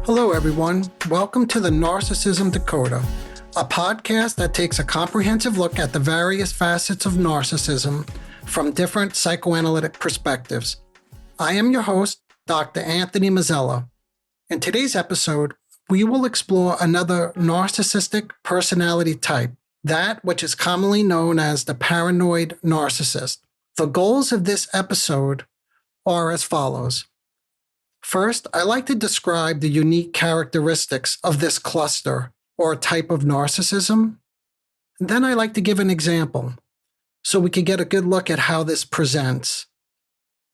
Hello, everyone. Welcome to the Narcissism Decoder, a podcast that takes a comprehensive look at the various facets of narcissism from different psychoanalytic perspectives. I am your host, Dr. Anthony Mazzella. In today's episode, we will explore another narcissistic personality type, that which is commonly known as the paranoid narcissist. The goals of this episode are as follows. First, I like to describe the unique characteristics of this cluster or type of narcissism. Then I like to give an example so we can get a good look at how this presents.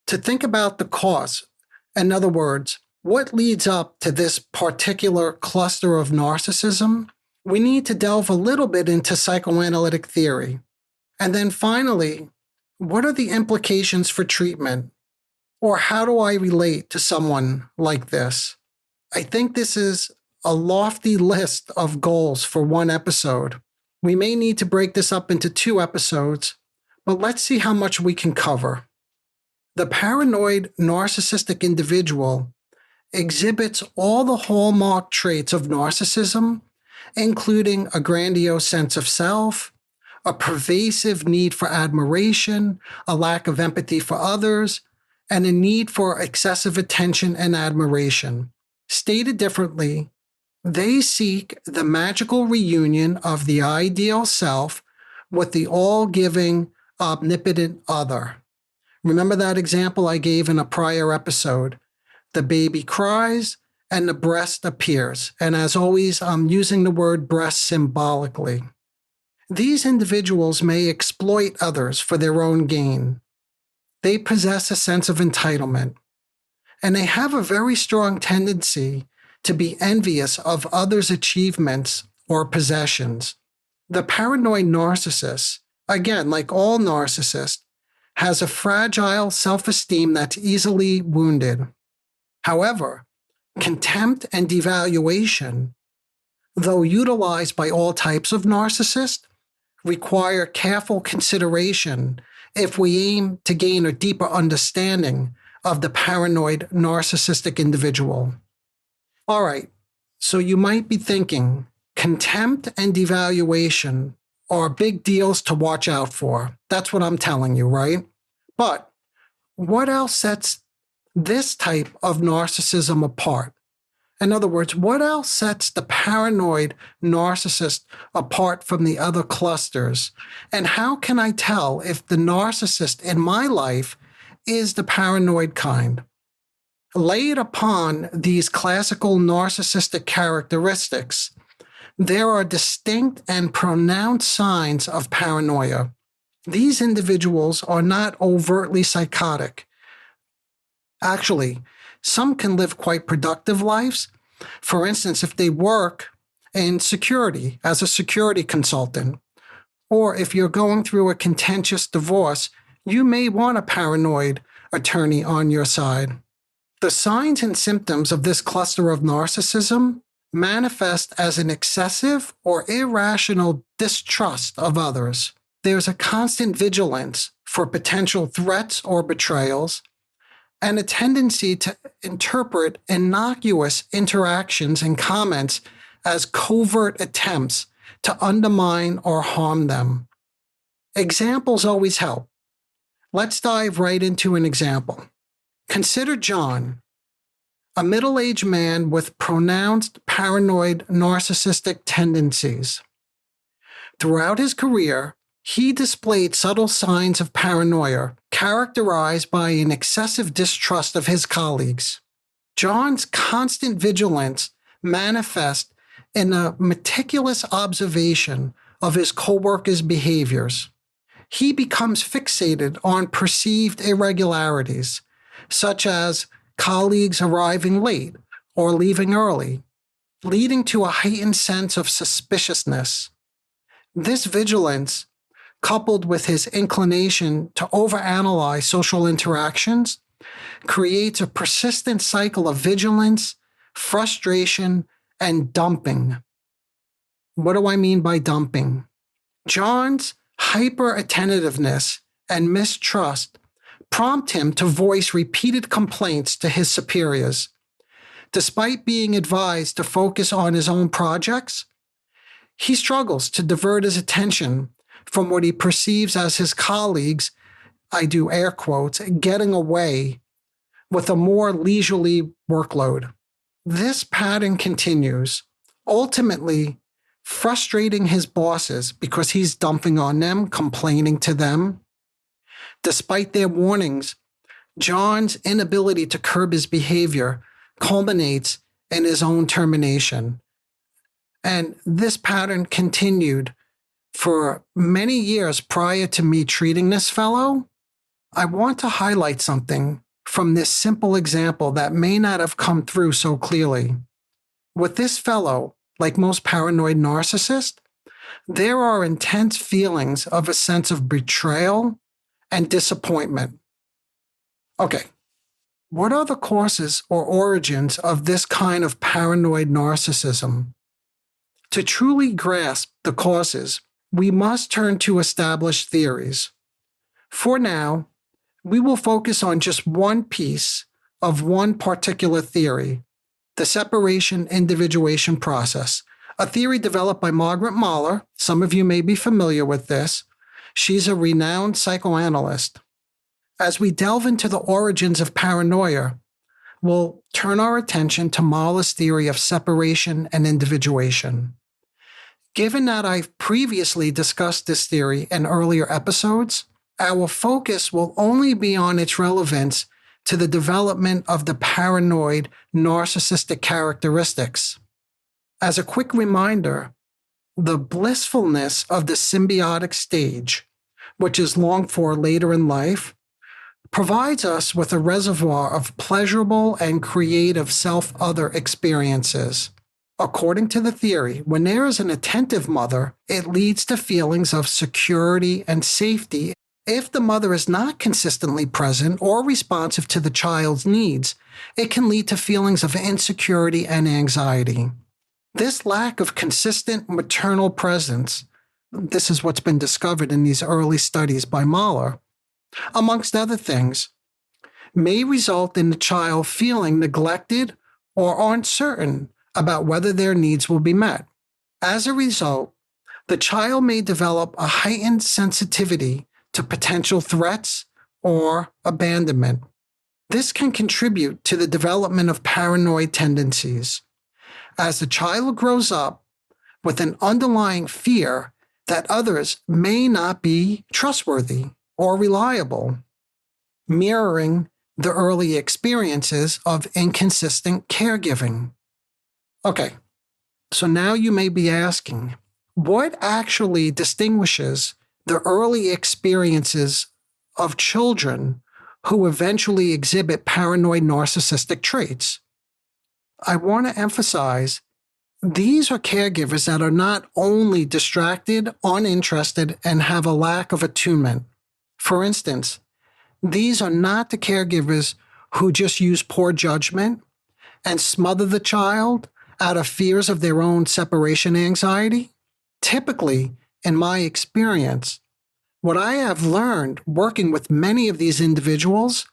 To think about the cause, in other words, what leads up to this particular cluster of narcissism, we need to delve a little bit into psychoanalytic theory. And then finally, what are the implications for treatment? Or how do I relate to someone like this? I think this is a lofty list of goals for one episode. We may need to break this up into 2 episodes, but let's see how much we can cover. The paranoid narcissistic individual exhibits all the hallmark traits of narcissism, including a grandiose sense of self, a pervasive need for admiration, a lack of empathy for others, and a need for excessive attention and admiration. Stated differently, they seek the magical reunion of the ideal self with the all-giving, omnipotent other. Remember that example I gave in a prior episode? The baby cries and the breast appears. And as always, I'm using the word breast symbolically. These individuals may exploit others for their own gain. They possess a sense of entitlement, and they have a very strong tendency to be envious of others' achievements or possessions. The paranoid narcissist, again, like all narcissists, has a fragile self-esteem that's easily wounded. However, contempt and devaluation, though utilized by all types of narcissists, require careful consideration if we aim to gain a deeper understanding of the paranoid narcissistic individual. All right, so you might be thinking, contempt and devaluation are big deals to watch out for. That's what I'm telling you, right? But what else sets this type of narcissism apart? In other words, what else sets the paranoid narcissist apart from the other clusters? And how can I tell if the narcissist in my life is the paranoid kind? Laid upon these classical narcissistic characteristics, there are distinct and pronounced signs of paranoia. These individuals are not overtly psychotic. Actually, some can live quite productive lives. For instance, if they work in security as a security consultant, or if you're going through a contentious divorce, you may want a paranoid attorney on your side. The signs and symptoms of this cluster of narcissism manifest as an excessive or irrational distrust of others. There's a constant vigilance for potential threats or betrayals, and a tendency to interpret innocuous interactions and comments as covert attempts to undermine or harm them. Examples always help. Let's dive right into an example. Consider John, a middle-aged man with pronounced paranoid narcissistic tendencies. Throughout his career, he displayed subtle signs of paranoia, characterized by an excessive distrust of his colleagues. John's constant vigilance manifests in a meticulous observation of his coworkers' behaviors. He becomes fixated on perceived irregularities, such as colleagues arriving late or leaving early, leading to a heightened sense of suspiciousness. This vigilance, coupled with his inclination to overanalyze social interactions, creates a persistent cycle of vigilance, frustration, and dumping. What do I mean by dumping? John's hyper-attentiveness and mistrust prompt him to voice repeated complaints to his superiors. Despite being advised to focus on his own projects, he struggles to divert his attention from what he perceives as his colleagues, I do air quotes, getting away with a more leisurely workload. This pattern continues, ultimately frustrating his bosses because he's dumping on them, complaining to them. Despite their warnings, John's inability to curb his behavior culminates in his own termination. And this pattern continued for many years prior to me treating this fellow. I want to highlight something from this simple example that may not have come through so clearly. With this fellow, like most paranoid narcissists, there are intense feelings of a sense of betrayal and disappointment. Okay, what are the causes or origins of this kind of paranoid narcissism? To truly grasp the causes, we must turn to established theories. For now, we will focus on just one piece of one particular theory, the separation-individuation process, a theory developed by Margaret Mahler. Some of you may be familiar with this. She's a renowned psychoanalyst. As we delve into the origins of paranoia, we'll turn our attention to Mahler's theory of separation and individuation. Given that I've previously discussed this theory in earlier episodes, our focus will only be on its relevance to the development of the paranoid narcissistic characteristics. As a quick reminder, the blissfulness of the symbiotic stage, which is longed for later in life, provides us with a reservoir of pleasurable and creative self-other experiences. According to the theory, when there is an attentive mother, it leads to feelings of security and safety. If the mother is not consistently present or responsive to the child's needs, it can lead to feelings of insecurity and anxiety. This lack of consistent maternal presence, this is what's been discovered in these early studies by Mahler, amongst other things, may result in the child feeling neglected or uncertain about whether their needs will be met. As a result, the child may develop a heightened sensitivity to potential threats or abandonment. This can contribute to the development of paranoid tendencies. As the child grows up with an underlying fear that others may not be trustworthy or reliable, mirroring the early experiences of inconsistent caregiving. Okay, so now you may be asking, what actually distinguishes the early experiences of children who eventually exhibit paranoid narcissistic traits? I want to emphasize these are caregivers that are not only distracted, uninterested, and have a lack of attunement. For instance, these are not the caregivers who just use poor judgment and smother the child out of fears of their own separation anxiety. Typically, in my experience, what I have learned working with many of these individuals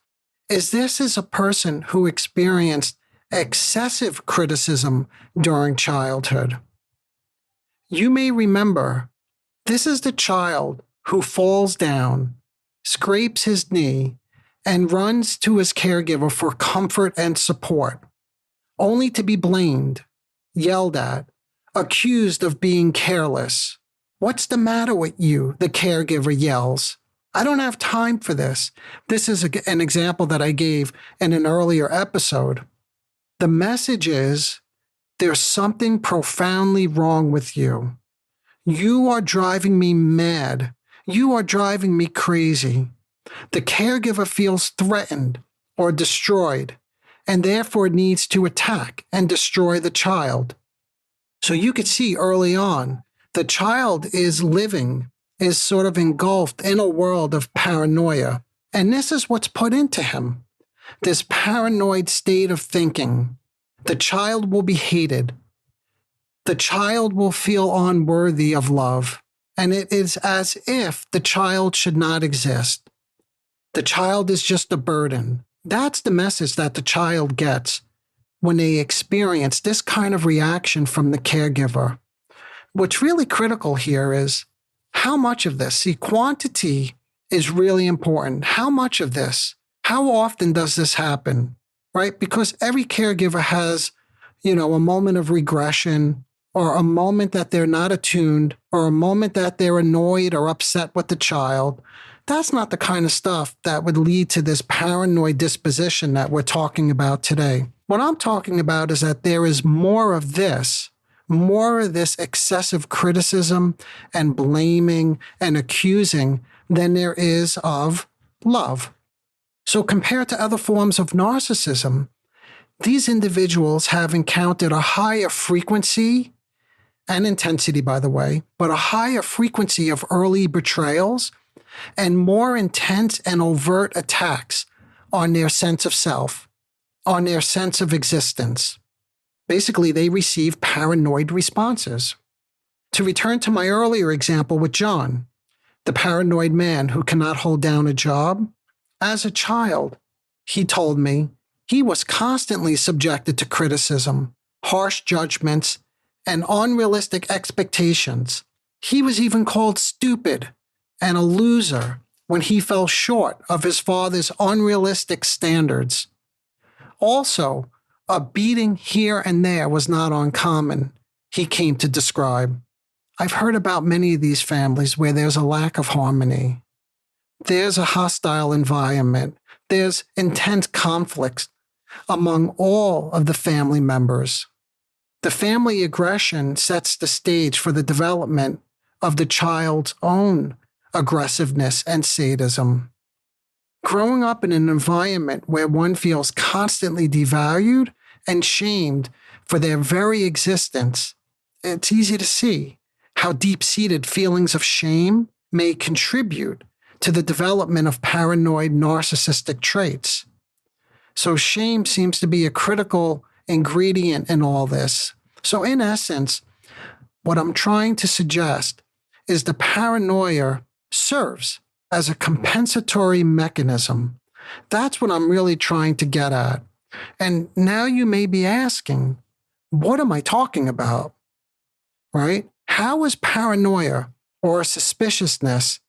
is this is a person who experienced excessive criticism during childhood. You may remember, this is the child who falls down, scrapes his knee, and runs to his caregiver for comfort and support, only to be blamed, yelled at, accused of being careless. "What's the matter with you?" the caregiver yells. "I don't have time for this." This is an example that I gave in an earlier episode. The message is, there's something profoundly wrong with you. You are driving me mad. You are driving me crazy. The caregiver feels threatened or destroyed, and therefore needs to attack and destroy the child. So you could see early on, the child is sort of engulfed in a world of paranoia. And this is what's put into him. This paranoid state of thinking. The child will be hated. The child will feel unworthy of love, and it is as if the child should not exist. The child is just a burden. That's the message that the child gets when they experience this kind of reaction from the caregiver. What's really critical here is how much of this, see, quantity is really important. How much of this, how often does this happen, right? Because every caregiver has, a moment of regression or a moment that they're not attuned or a moment that they're annoyed or upset with the child. That's not the kind of stuff that would lead to this paranoid disposition that we're talking about today. What I'm talking about is that there is more of this excessive criticism and blaming and accusing than there is of love. So compared to other forms of narcissism, these individuals have encountered a higher frequency and intensity, by the way, but a higher frequency of early betrayals and more intense and overt attacks on their sense of self, on their sense of existence. Basically, they receive paranoid responses. To return to my earlier example with John, the paranoid man who cannot hold down a job, as a child, he told me he was constantly subjected to criticism, harsh judgments, and unrealistic expectations. He was even called stupid and a loser when he fell short of his father's unrealistic standards. Also, a beating here and there was not uncommon, he came to describe. I've heard about many of these families where there's a lack of harmony. There's a hostile environment. There's intense conflicts among all of the family members. The family aggression sets the stage for the development of the child's own aggressiveness and sadism. Growing up in an environment where one feels constantly devalued and shamed for their very existence, it's easy to see how deep-seated feelings of shame may contribute to the development of paranoid narcissistic traits. So shame seems to be a critical ingredient in all this. So in essence, what I'm trying to suggest is the paranoia serves as a compensatory mechanism. That's what I'm really trying to get at. And now you may be asking, what am I talking about? Right? How is paranoia or suspiciousness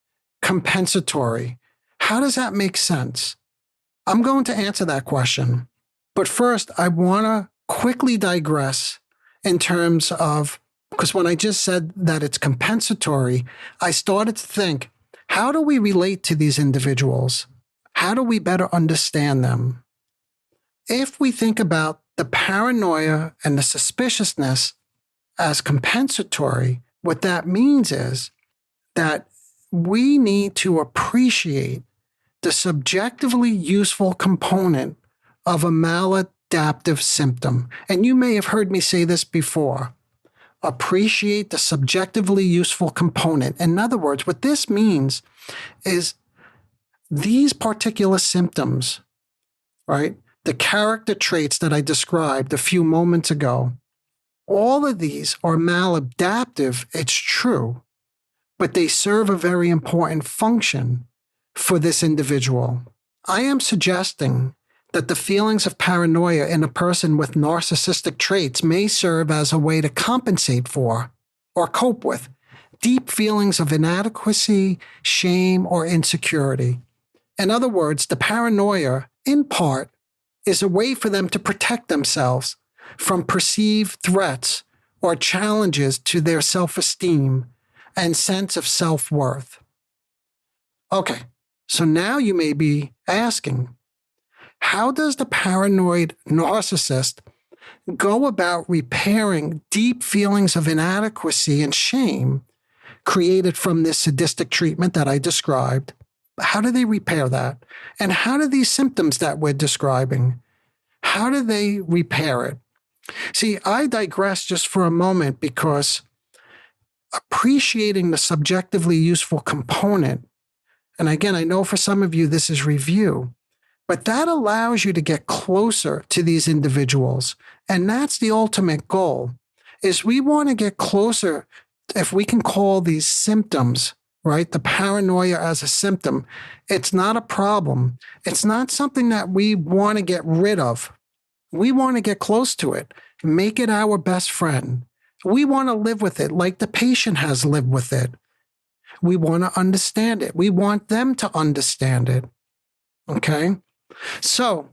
compensatory? How does that make sense? I'm going to answer that question. But first, I want to quickly digress in terms of, because when I just said that it's compensatory, I started to think, how do we relate to these individuals? How do we better understand them? If we think about the paranoia and the suspiciousness as compensatory, what that means is that we need to appreciate the subjectively useful component of a maladaptive symptom. And you may have heard me say this before. Appreciate the subjectively useful component. In other words, what this means is these particular symptoms, right? The character traits that I described a few moments ago, all of these are maladaptive, it's true, but they serve a very important function for this individual. I am suggesting that the feelings of paranoia in a person with narcissistic traits may serve as a way to compensate for or cope with deep feelings of inadequacy, shame, or insecurity. In other words, the paranoia, in part, is a way for them to protect themselves from perceived threats or challenges to their self-esteem and sense of self-worth. Okay, so now you may be asking, how does the paranoid narcissist go about repairing deep feelings of inadequacy and shame created from this sadistic treatment that I described? How do they repair that? And how do these symptoms that we're describing, how do they repair it? See, I digress just for a moment because appreciating the subjectively useful component, and again, I know for some of you this is review, but that allows you to get closer to these individuals. And that's the ultimate goal, is we want to get closer, if we can call these symptoms, right? The paranoia as a symptom. It's not a problem. It's not something that we want to get rid of. We want to get close to it, make it our best friend. We want to live with it like the patient has lived with it. We want to understand it. We want them to understand it. Okay? So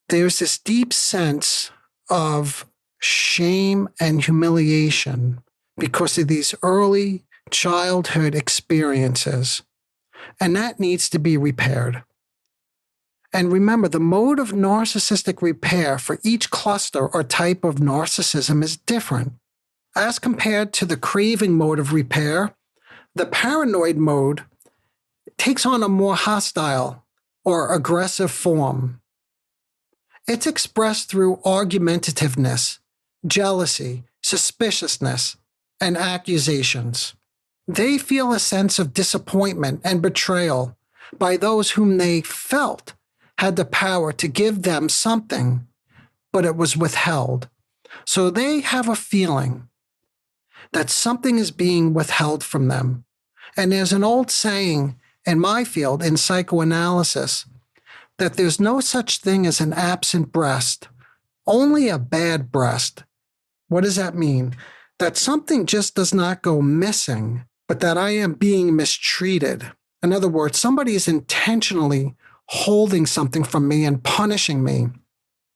there's this deep sense of shame and humiliation because of these early childhood experiences. And that needs to be repaired. And remember, the mode of narcissistic repair for each cluster or type of narcissism is different. As compared to the craving mode of repair, the paranoid mode takes on a more hostile or aggressive form. It's expressed through argumentativeness, jealousy, suspiciousness, and accusations. They feel a sense of disappointment and betrayal by those whom they felt had the power to give them something, but it was withheld. So they have a feeling that something is being withheld from them. And there's an old saying in my field, in psychoanalysis, that there's no such thing as an absent breast, only a bad breast. What does that mean? That something just does not go missing, but that I am being mistreated. In other words, somebody is intentionally holding something from me and punishing me.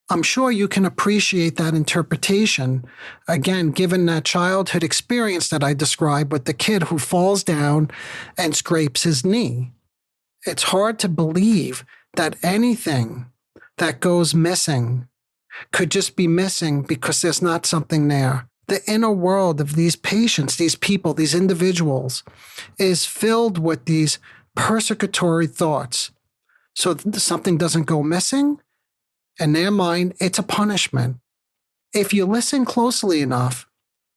I'm sure you can appreciate that interpretation, again, given that childhood experience that I described with the kid who falls down and scrapes his knee. It's hard to believe that anything that goes missing could just be missing because there's not something there. The inner world of these patients, these people, these individuals, is filled with these persecutory thoughts. So something doesn't go missing. In their mind, it's a punishment. If you listen closely enough,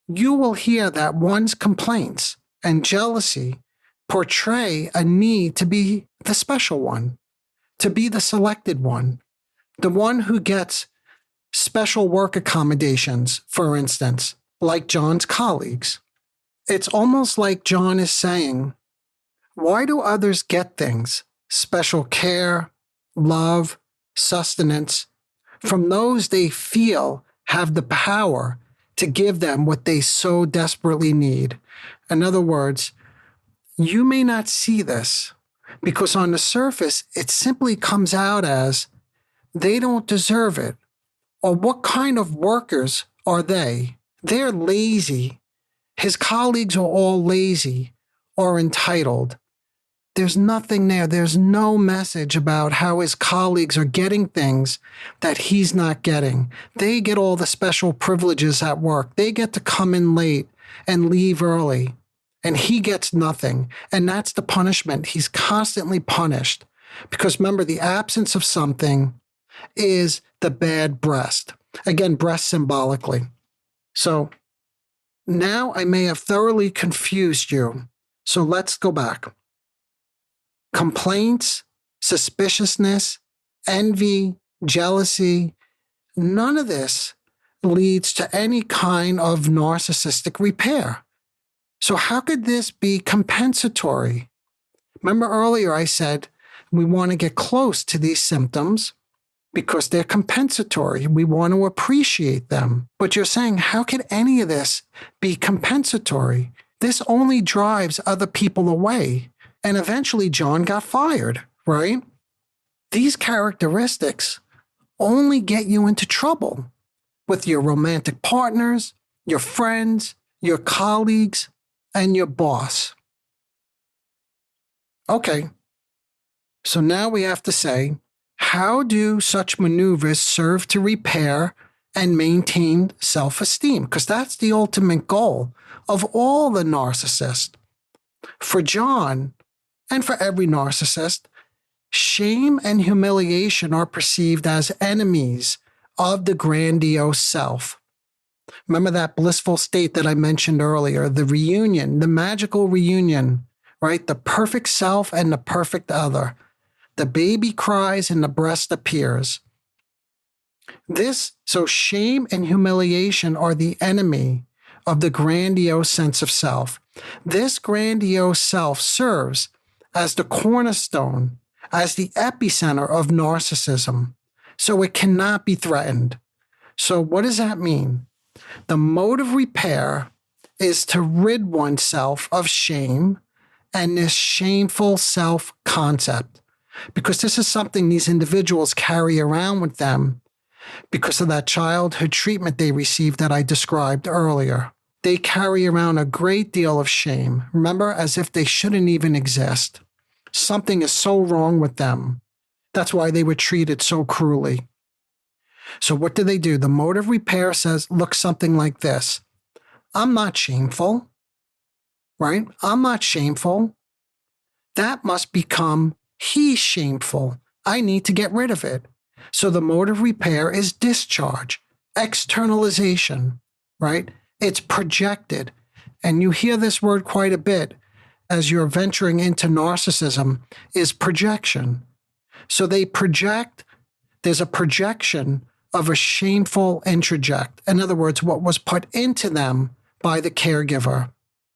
you will hear that one's complaints and jealousy portray a need to be the special one, to be the selected one, the one who gets special work accommodations, for instance, like John's colleagues. It's almost like John is saying, why do others get things, special care, love, sustenance, from those they feel have the power to give them what they so desperately need? In other words, you may not see this because on the surface, it simply comes out as they don't deserve it. Or what kind of workers are they? They're lazy. His colleagues are all lazy or entitled. There's nothing there. There's no message about how his colleagues are getting things that he's not getting. They get all the special privileges at work. They get to come in late and leave early, and he gets nothing. And that's the punishment. He's constantly punished because remember, the absence of something is the bad breast. Again, breast symbolically. So now I may have thoroughly confused you. So let's go back. Complaints, suspiciousness, envy, jealousy, none of this leads to any kind of narcissistic repair. So how could this be compensatory? Remember earlier I said we want to get close to these symptoms because they're compensatory. We want to appreciate them. But you're saying, how could any of this be compensatory? This only drives other people away. And eventually John got fired, right? These characteristics only get you into trouble with your romantic partners, your friends, your colleagues, and your boss. Okay, so now we have to say, how do such maneuvers serve to repair and maintain self-esteem? Because that's the ultimate goal of all the narcissists. For John, and for every narcissist, shame and humiliation are perceived as enemies of the grandiose self. Remember that blissful state that I mentioned earlier, the reunion, the magical reunion, right? The perfect self and the perfect other. The baby cries and the breast appears. So shame and humiliation are the enemy of the grandiose sense of self. This grandiose self serves as the cornerstone, as the epicenter of narcissism. So it cannot be threatened. So what does that mean? The mode of repair is to rid oneself of shame and this shameful self-concept, because this is something these individuals carry around with them because of that childhood treatment they received that I described earlier. They carry around a great deal of shame, remember, as if they shouldn't even exist. Something is so wrong with them. That's why they were treated so cruelly. So what do? The mode of repair looks something like this. I'm not shameful, right? I'm not shameful. That must become he's shameful. I need to get rid of it. So the mode of repair is discharge, externalization, right? It's projected. And you hear this word quite a bit as you're venturing into narcissism, is projection. So they project, there's a projection of a shameful introject. In other words, what was put into them by the caregiver.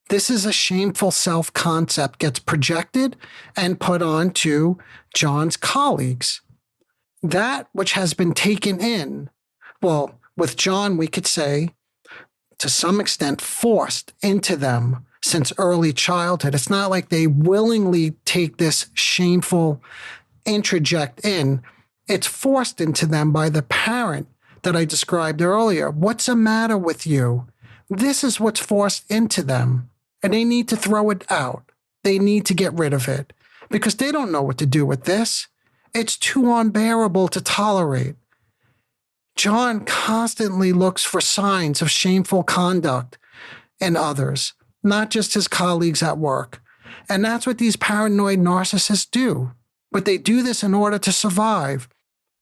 This is a shameful self-concept gets projected and put onto John's colleagues. That which has been taken in, well, with John, we could say, to some extent, forced into them since early childhood. It's not like they willingly take this shameful introject in. It's forced into them by the parent that I described earlier. What's the matter with you? This is what's forced into them. And they need to throw it out. They need to get rid of it because they don't know what to do with this. It's too unbearable to tolerate. John constantly looks for signs of shameful conduct in others, not just his colleagues at work. And that's what these paranoid narcissists do. But they do this in order to survive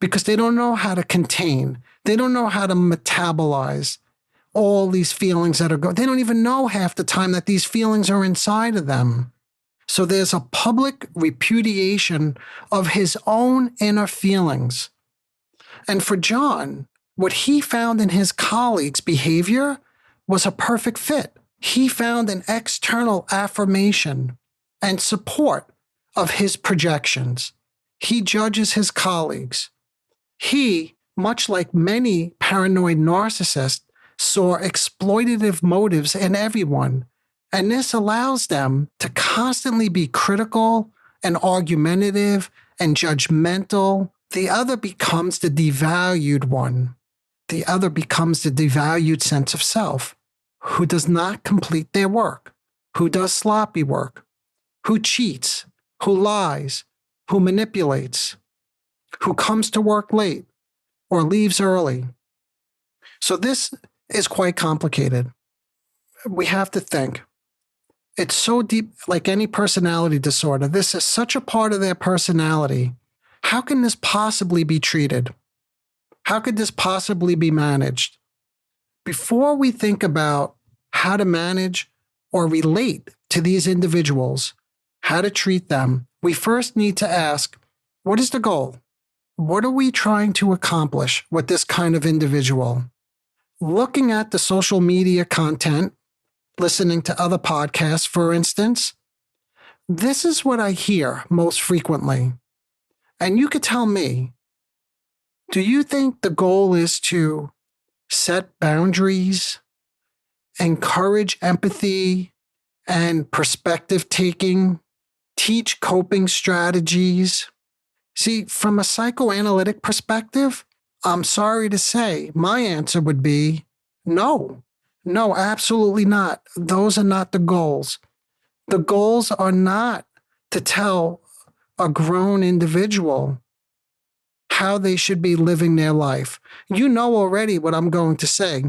because they don't know how to contain. They don't know how to metabolize all these feelings that are going. They don't even know half the time that these feelings are inside of them. So there's a public repudiation of his own inner feelings. And for John, what he found in his colleagues' behavior was a perfect fit. He found an external affirmation and support of his projections. He judges his colleagues. He, much like many paranoid narcissists, saw exploitative motives in everyone, and this allows them to constantly be critical and argumentative and judgmental. The other becomes the devalued one. The other becomes the devalued sense of self, who does not complete their work, who does sloppy work, who cheats, who lies, who manipulates, who comes to work late or leaves early. So this is quite complicated. We have to think. It's so deep, like any personality disorder. This is such a part of their personality. How can this possibly be treated? How could this possibly be managed? Before we think about how to manage or relate to these individuals, how to treat them, we first need to ask, what is the goal? What are we trying to accomplish with this kind of individual? Looking at the social media content, listening to other podcasts, for instance, this is what I hear most frequently. And you could tell me, do you think the goal is to set boundaries, encourage empathy and perspective taking, teach coping strategies? See, from a psychoanalytic perspective, I'm sorry to say, my answer would be no. No, absolutely not. Those are not the goals. The goals are not to tell a grown individual how they should be living their life. You know already what I'm going to say.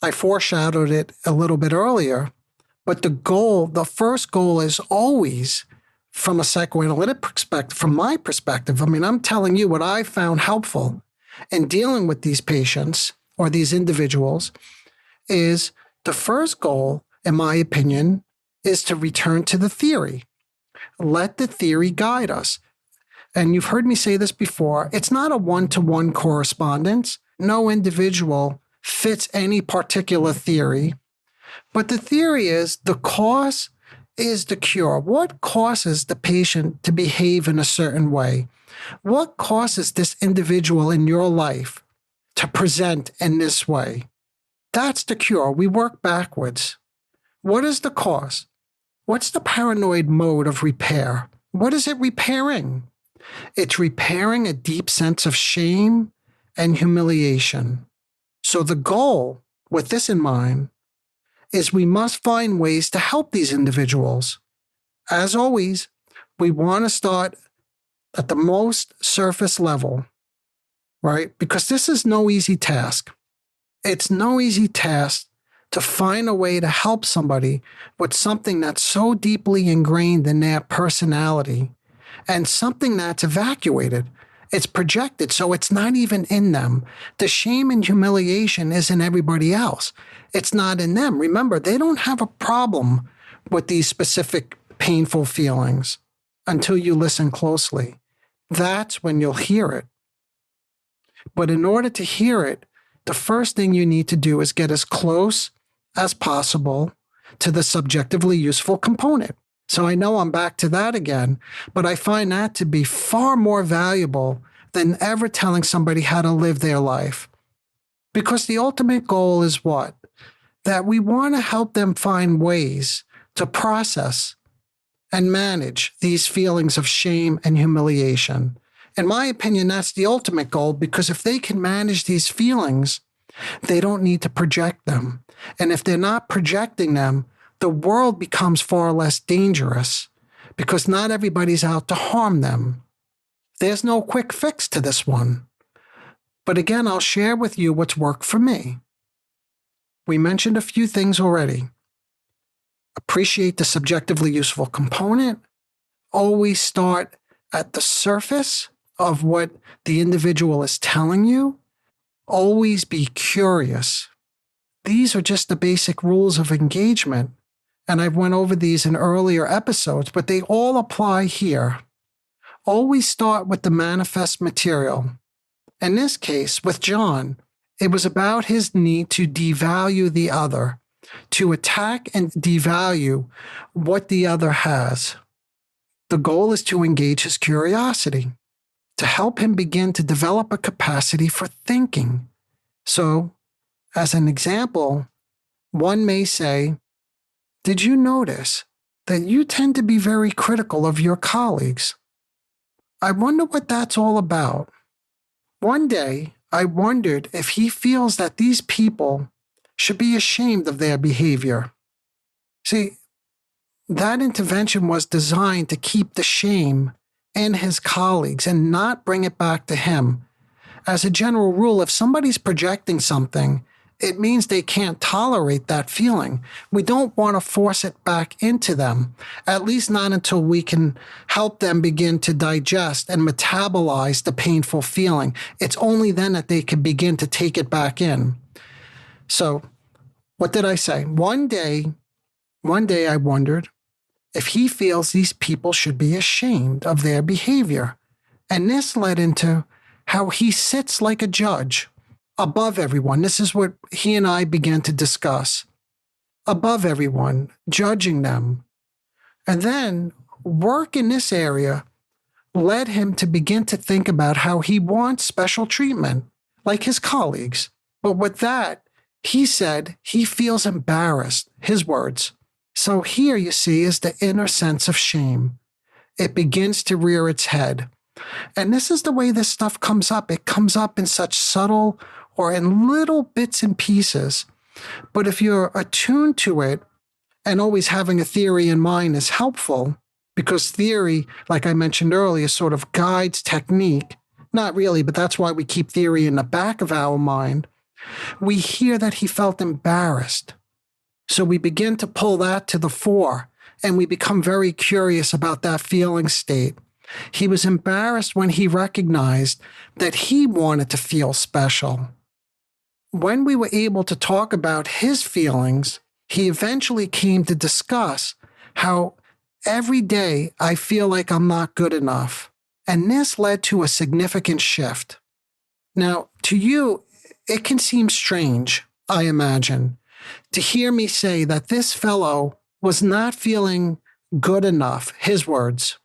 I foreshadowed it a little bit earlier, but the first goal is always, from a psychoanalytic perspective, from my perspective, I mean, I'm telling you what I found helpful in dealing with these patients or these individuals is the first goal, in my opinion, is to return to the theory. Let the theory guide us. And you've heard me say this before, it's not a one-to-one correspondence. No individual fits any particular theory. But the theory is the cause is the cure. What causes the patient to behave in a certain way? What causes this individual in your life to present in this way? That's the cure. We work backwards. What is the cause? What's the paranoid mode of repair? What is it repairing? It's repairing a deep sense of shame and humiliation. So the goal, with this in mind, is we must find ways to help these individuals. As always, we want to start at the most surface level, right? Because this is no easy task. It's no easy task to find a way to help somebody with something that's so deeply ingrained in their personality and something that's evacuated. It's projected, so it's not even in them. The shame and humiliation is in everybody else. It's not in them. Remember, they don't have a problem with these specific painful feelings until you listen closely. That's when you'll hear it. But in order to hear it, the first thing you need to do is get as close as possible to the subjectively useful component. So I know I'm back to that again, but I find that to be far more valuable than ever telling somebody how to live their life. Because the ultimate goal is what? That we want to help them find ways to process and manage these feelings of shame and humiliation. In my opinion, that's the ultimate goal, because if they can manage these feelings, they don't need to project them. And if they're not projecting them, the world becomes far less dangerous because not everybody's out to harm them. There's no quick fix to this one. But again, I'll share with you what's worked for me. We mentioned a few things already. Appreciate the subjectively useful component. Always start at the surface of what the individual is telling you. Always be curious. These are just the basic rules of engagement. And I've went over these in earlier episodes, but they all apply here. Always start with the manifest material. In this case, with John, it was about his need to devalue the other, to attack and devalue what the other has. The goal is to engage his curiosity, to help him begin to develop a capacity for thinking. So, as an example, one may say, "Did you notice that you tend to be very critical of your colleagues? I wonder what that's all about. One day, I wondered if he feels that these people should be ashamed of their behavior." See, that intervention was designed to keep the shame in his colleagues and not bring it back to him. As a general rule, if somebody's projecting something, it means they can't tolerate that feeling. We don't want to force it back into them, at least not until we can help them begin to digest and metabolize the painful feeling. It's only then that they can begin to take it back in. So, what did I say? One day I wondered if he feels these people should be ashamed of their behavior. And this led into how he sits like a judge above everyone. This is what he and I began to discuss. Above everyone, judging them. And then work in this area led him to begin to think about how he wants special treatment, like his colleagues. But with that, he said he feels embarrassed, his words. So here, you see, is the inner sense of shame. It begins to rear its head. And this is the way this stuff comes up. It comes up in such subtle or in little bits and pieces. But if you're attuned to it, and always having a theory in mind is helpful, because theory, like I mentioned earlier, sort of guides technique. Not really, but that's why we keep theory in the back of our mind. We hear that he felt embarrassed. So we begin to pull that to the fore, and we become very curious about that feeling state. He was embarrassed when he recognized that he wanted to feel special. When we were able to talk about his feelings, he eventually came to discuss how every day I feel like I'm not good enough. And this led to a significant shift. Now, to you, it can seem strange, I imagine, to hear me say that this fellow was not feeling good enough, his words,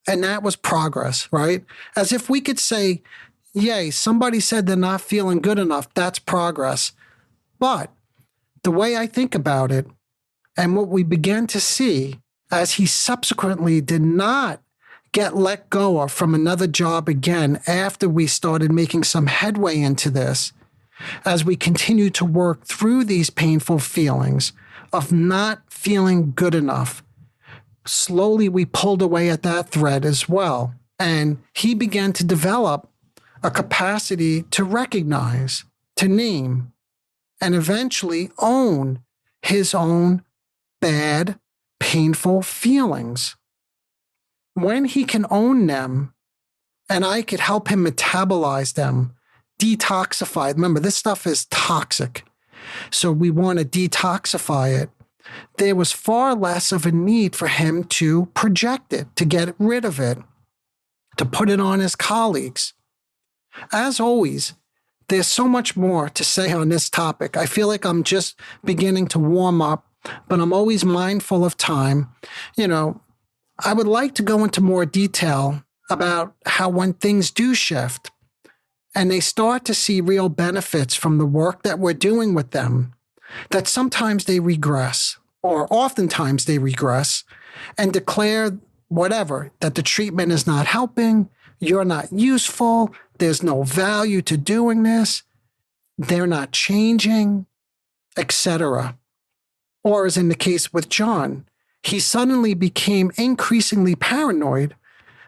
and that was progress, right? As if we could say, yay, somebody said they're not feeling good enough, that's progress. But the way I think about it, and what we began to see as he subsequently did not get let go of from another job again after we started making some headway into this, as we continued to work through these painful feelings of not feeling good enough, slowly we pulled away at that thread as well. And he began to develop a capacity to recognize, to name, and eventually own his own bad, painful feelings. When he can own them, and I could help him metabolize them, detoxify. Remember, this stuff is toxic. So we want to detoxify it. There was far less of a need for him to project it, to get rid of it, to put it on his colleagues. As always, there's so much more to say on this topic. I feel like I'm just beginning to warm up, but I'm always mindful of time. I would like to go into more detail about how when things do shift and they start to see real benefits from the work that we're doing with them, that sometimes they regress, or oftentimes they regress, and declare whatever, that the treatment is not helping, you're not useful, there's no value to doing this, they're not changing, etc. Or as in the case with John, he suddenly became increasingly paranoid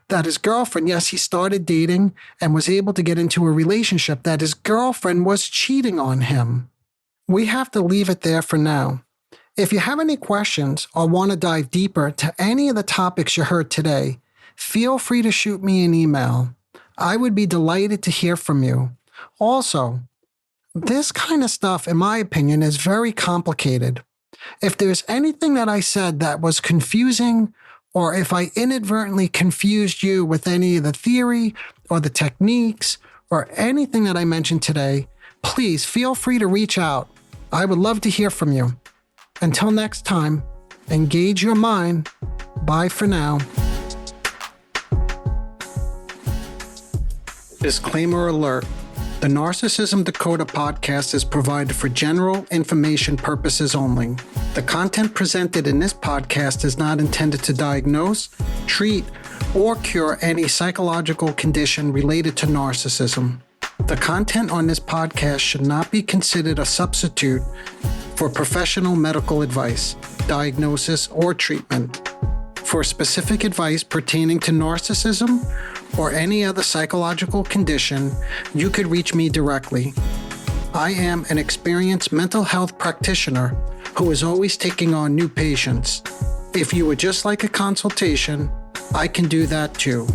that his girlfriend, yes, he started dating and was able to get into a relationship, that his girlfriend was cheating on him. We have to leave it there for now. If you have any questions or want to dive deeper to any of the topics you heard today, feel free to shoot me an email. I would be delighted to hear from you. Also, this kind of stuff, in my opinion, is very complicated. If there's anything that I said that was confusing, or if I inadvertently confused you with any of the theory or the techniques or anything that I mentioned today, please feel free to reach out. I would love to hear from you. Until next time, engage your mind. Bye for now. Disclaimer alert. The Narcissism Decoder podcast is provided for general information purposes only. The content presented in this podcast is not intended to diagnose, treat, or cure any psychological condition related to narcissism. The content on this podcast should not be considered a substitute for professional medical advice, diagnosis, or treatment. For specific advice pertaining to narcissism or any other psychological condition, you could reach me directly. I am an experienced mental health practitioner who is always taking on new patients. If you would just like a consultation, I can do that too.